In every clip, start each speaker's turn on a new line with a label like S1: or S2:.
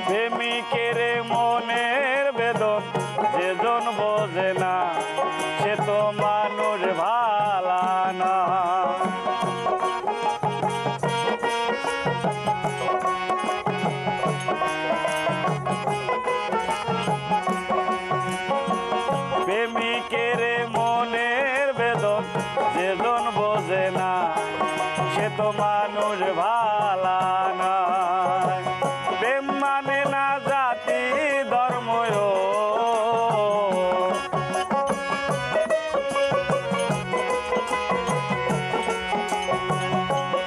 S1: প্রেমিকের মনের বেদন যেজন বোঝে না সে তো মানুষ ভালা না। প্রেমিকের মনের বেদন যেজন বোঝে না সে তো মানুষ ভালা না। প্রেম মানে না জাতি ধর্ম,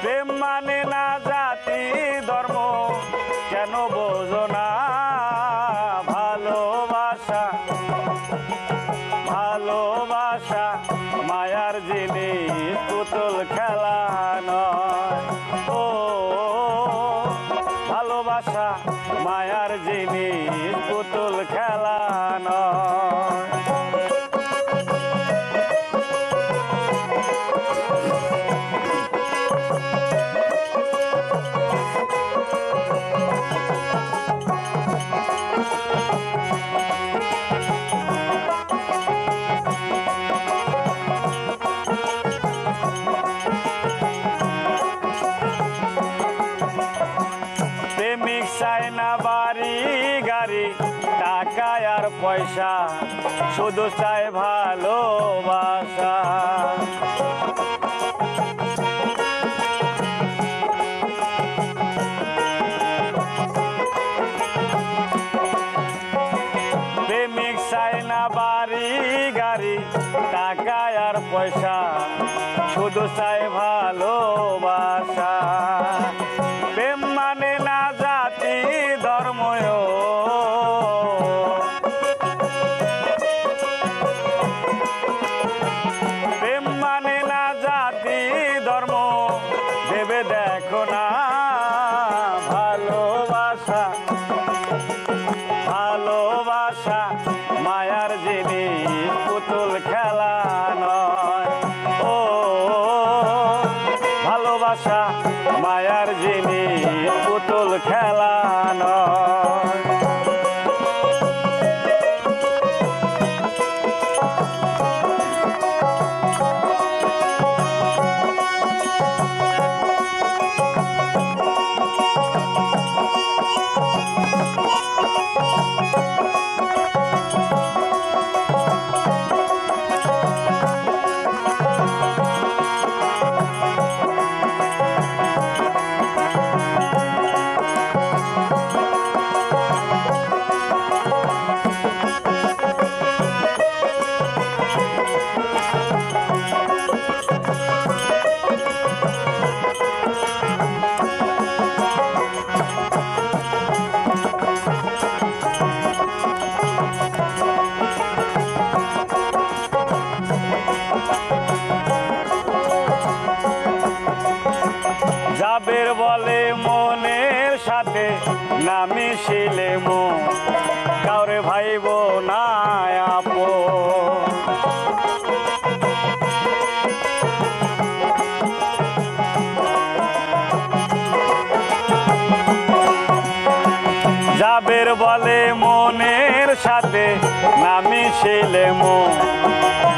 S1: প্রেম মানে না জাতি ধর্ম, কেন বোঝো না ভালোবাসা, ভালোবাসা মায়ার জিনিস পুতুল খেলা নয়। ও ভালোবাসা মায়ার জিনিস পুতুল খেলা নয়। প্রেমিক চায় না বাড়ি গাড়ি টাকা আর পয়সা, শুধু চায় ভালোবাসা। প্রেমিক চায় না বাড়ি গাড়ি টাকা আর পয়সা, শুধু চায় ভালোবাসা। প্রেম মানে না জাতি ধর্ম, প্রেম মানে না জাতি ধর্ম, ভেবে দেখো না ভালোবাসা, ভালোবাসা মায়ার জিনিস পুতুল খেলা নয়। ও ভালোবাসা মায়ার জিনিস পুতুল খেলা নয়। যাবের বলে মনের সাথে না মিশিলে মন, কাউরে ভাইব না আপন। যাবের বলে মনের সাথে না মিশিলে মন,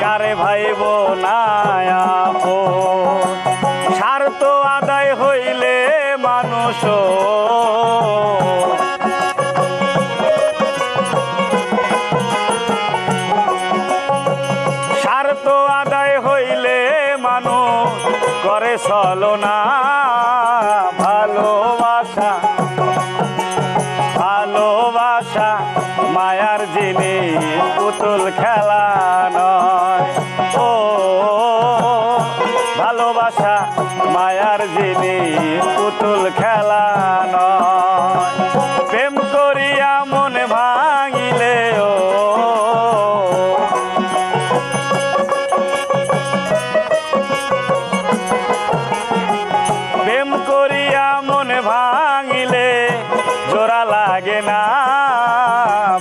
S1: কারে ভাইব না আপন। স্বার্থ আদায় হইলে মানুষ, স্বার্থ আদায় হইলে মানুষ করে ছলনা। ভালোবাসা, ভালোবাসা মায়ার জিনিস পুতুল খেলা নয়। ও ভালোবাসা মায়ার জিনিস পুতুল খেলা নয়। প্রেম করিয়া মন ভাঙিলে, ও প্রেম করিয়া মন ভাঙিলে জোড়া লাগে না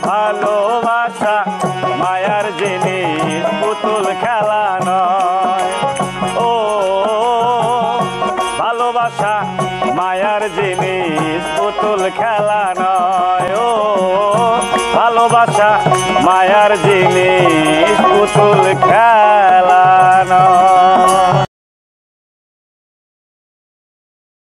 S1: ভালোবাসা মায়ার জিনিস পুতুল খেলা নয় ও ভালোবাসা মায়ার জিনিস পুতুল খেলা নয় ও ভালোবাসা মায়ার জিনিস পুতুল খেলা